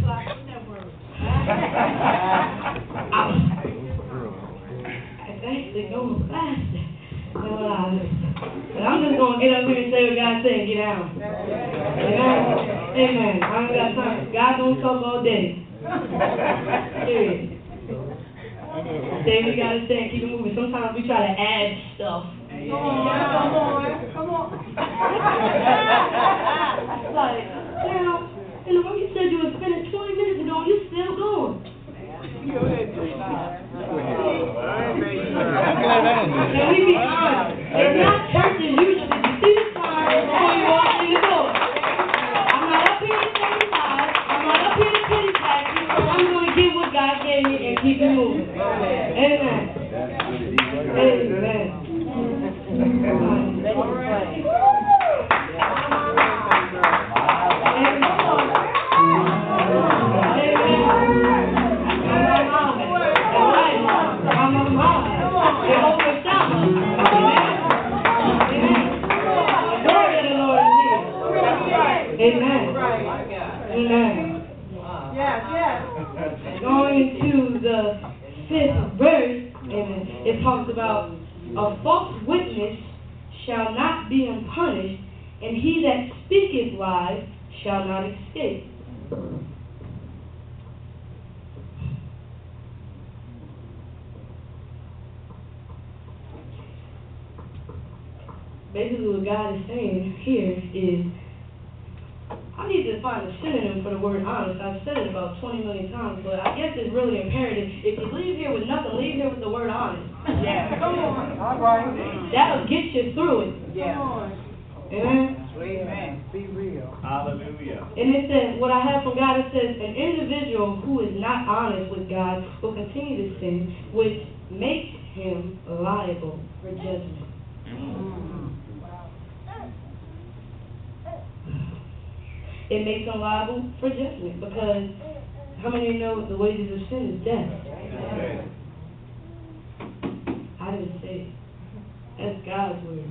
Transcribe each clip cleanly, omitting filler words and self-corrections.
It's actually going faster. But I'm just going to get up here and say what God said, get out. Amen. Amen. I ain't got time. God don't talk all day. Period. Say we got to stand, keep it moving. Sometimes we try to add stuff. Come on. It's like, now, you know, you said you were spending 20 minutes ago and you're still going. Go ahead, Jay. Can we be honest? It's not church as usual. You see the sign before you walk in the door. I'm not up here to criticize. I'm not up here to pity pat you. I'm going to get what God gave me and keep it moving. Amen. Amen. Amen. Amen. Yes. Going to the 5th verse, and it talks about a false witness shall not be unpunished, and he that speaketh lies shall not escape. Basically what God is saying here is, I need to find a synonym for the word honest. I've said it about 20 million times, but I guess it's really imperative. If you leave here with nothing, leave here with the word honest. Yeah. Come on. All right. That'll get you through it. Yeah. Amen? Amen. Be real. Hallelujah. And it says, what I have from God, it says, an individual who is not honest with God will continue to sin, which makes him liable for judgment. It makes him liable for judgment, because how many of you know the wages of sin is death? I didn't say it. That's God's word.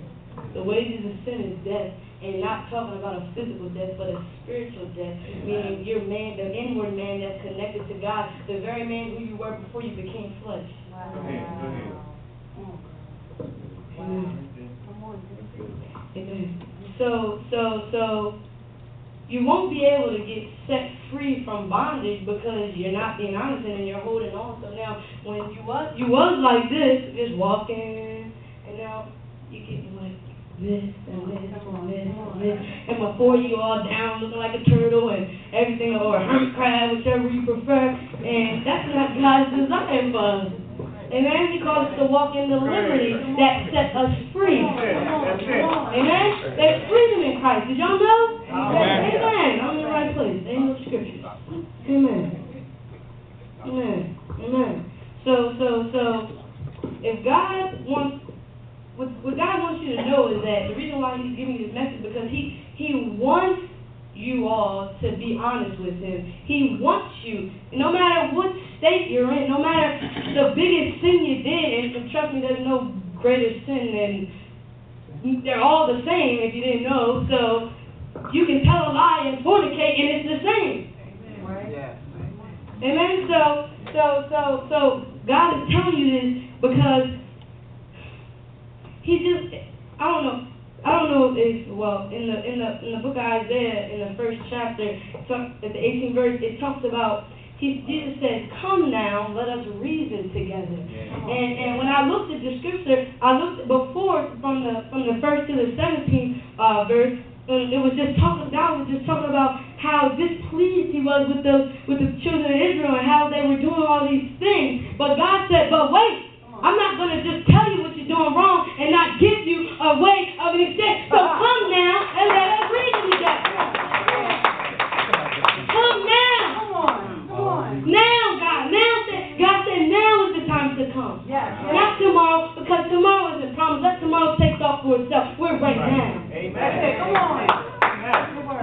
The wages of sin is death, and not talking about a physical death, but a spiritual death, meaning your man, the inward man that's connected to God, the very man who you were before you became flesh. Amen. So you won't be able to get set free from bondage because you're not being honest and you're holding on. So now, when you was like this, just walking, and now you getting like this and this and this and this, and before you all down looking like a turtle and everything, or a hermit crab, whichever you prefer, and that's not God's design for us. Amen? He calls us to walk in the liberty that sets us free. Amen? There's freedom in Christ. Did y'all know? Amen. I'm in the right place. There ain't no scriptures. Amen. So, if God wants, what God wants you to know is that the reason why He's giving you this message, because He wants you all to be honest with Him. He wants you, no matter what state you're in, no matter the biggest sin you did, and trust me, there's no greater sin than, they're all the same if you didn't know, so you can tell a lie and fornicate and it's the same. Amen? So God is telling you this because He just, I don't know if, well, in the book of Isaiah, in the 1st chapter, at the 18th verse, it talks about, Jesus says, "Come now, let us reason together." And when I looked at the scripture, I looked before from the 1st to the 17th verse, and it was just talking. God was just talking about how displeased He was with the children of Israel and how they were doing all these things. But God said, "But wait, I'm not going to just tell you what you're doing wrong and not give you a way of an escape. So come now and let us reason together." Come now. Now, God said, now is the time to come. Not tomorrow, because tomorrow isn't promised. Let tomorrow take off for itself. We're right now. Amen. Come on.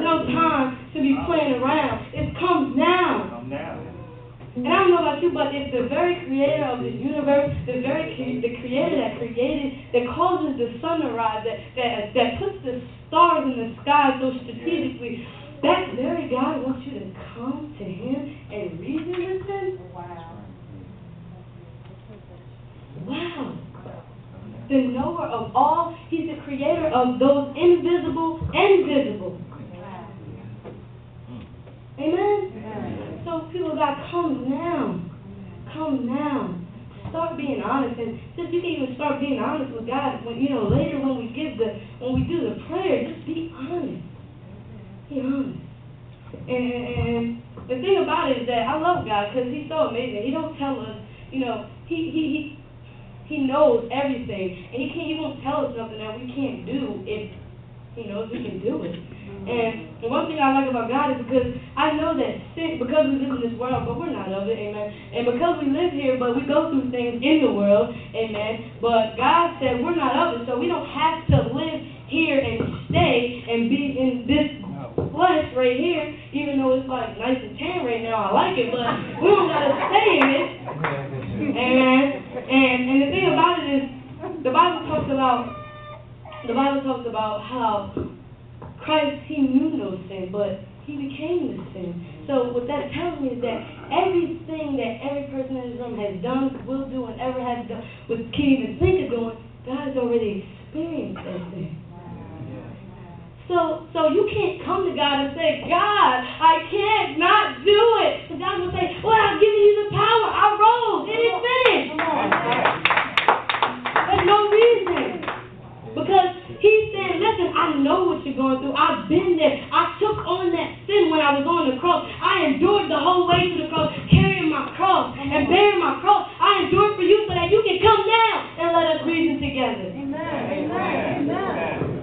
No time to be playing around. It comes now. Come now. And I don't know about you, but it's the very creator of this universe, the creator that causes the sun to rise, that puts the stars in the sky so strategically. That very God wants you to come to Him of all. He's the creator of those invisible and visible. Amen? So people of God, come now. Come now. Start being honest, and just you can even start being honest with God. When later when we do the prayer, just be honest. Be honest. And the thing about it is that I love God because He's so amazing. He don't tell us, He knows everything, and He won't tell us something that we can't do if He knows we can do it. And the one thing I like about God is because I know that sin, because we live in this world, but we're not of it, amen. And because we live here, but we go through things in the world, amen. But God said we're not of it, so we don't have to live here and stay and be in this flesh right here, even though it's like nice and tan right now. I like it, but we don't gotta stay in it, amen. And the thing about it is, the Bible talks about how Christ, He knew no sin, but He became the sin. So what that tells me is that everything that every person in this room has done, will do, and ever has done, can't even think of doing, God has already experienced that sin. So you can't come to God and say, God, I can't not do it. And God will say, well, I've given you the power. I rose. It is finished. There's no reason. Because He's saying, listen, I know what you're going through. I've been there. I took on that sin when I was on the cross. I endured the whole way to the cross, carrying my cross and bearing my cross. I endured for you so that you can come down and let us reason together. Amen. Amen.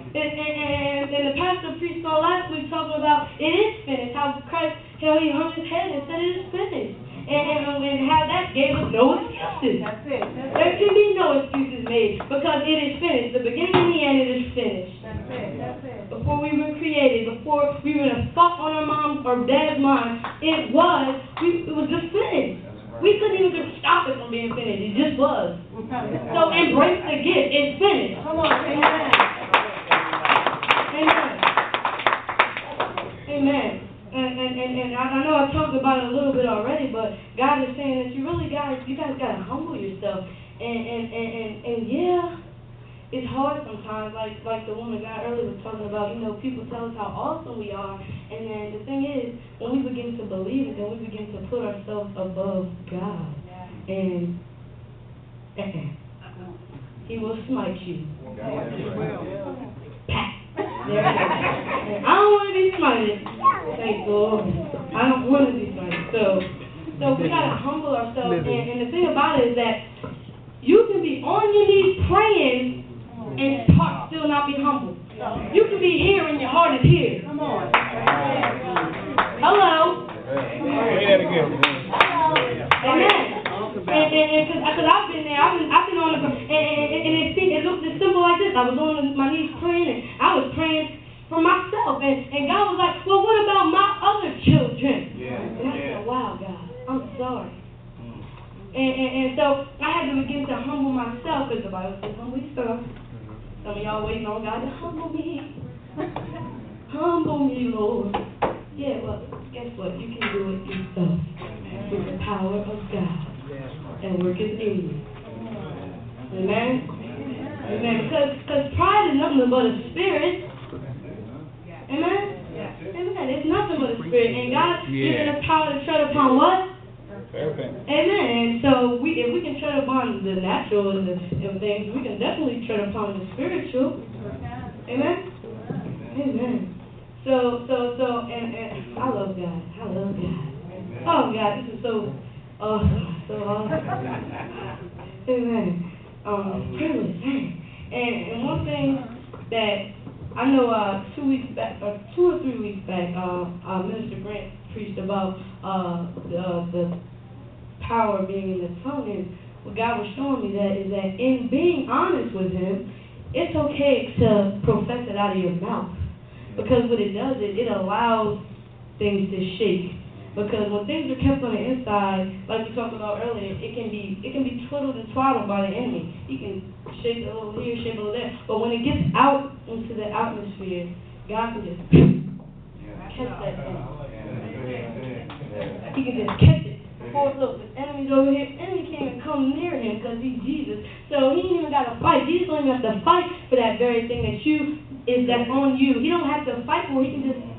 And the pastor preached on last week talking about it is finished. How Christ, how He hung His head and said it is finished. And how that gave us no excuses. That's it. There can be no excuses made because it is finished. The beginning and the end, it is finished. That's it. Before we were created, before we were a thought on our mom's or dad's mind, it was just finished. We couldn't even just stop it from being finished. It just was. So embrace the gift. It's finished. Come on. Amen. Amen. Amen. And I know I talked about it a little bit already, but God is saying that you guys gotta humble yourself. And yeah, it's hard sometimes, like the woman God earlier was talking about, people tell us how awesome we are, and then the thing is, when we begin to believe it, then we begin to put ourselves above God. And He will smite you. Pat. I don't want to be smited. Thank Lord. I don't want to be smited. So we got to humble ourselves. And the thing about it is that you can be on your knees praying and heart still not be humble. You can be here and your heart is here. Come on. Hello. Say that again. Amen. And because I've been there, I've been on the, and it looked as simple like this. I was on my knees praying, and I was praying for myself, and God was like, well, what about my other children? And I said, wow, God, I'm sorry. And so I had to begin to humble myself, because the Bible says, humble yourself. Some of y'all waiting on God to humble me. Humble me, Lord. Yeah, well, guess what? You can do it yourself with the power of God. And work is in you. Amen? Amen. Because pride is nothing but a spirit. Amen? Amen. It's nothing but a spirit. And God given us power to tread upon what? Amen. And so if we can tread upon the natural and things, we can definitely tread upon the spiritual. Amen? Amen. So and I love God. I love God. Oh God, this is so awesome. Amen. Privilege. And one thing that I know 2 weeks back, or 2 or 3 weeks back, Minister Grant preached about the power being in the tongue, and what God was showing me is that in being honest with Him, it's okay to profess it out of your mouth, because what it does is it allows things to shake. Because when things are kept on the inside, like we talked about earlier, it can be twiddled and twaddled by the enemy. He can shake a little here, shake a little there. But when it gets out into the atmosphere, God can just catch that thing. He can just catch it. Before, look, the enemy's over here. The enemy can't even come near him because he's Jesus. So he ain't even got to fight. fight. Jesus don't even have to fight for that very thing that's on you. He don't have to fight for it. He can just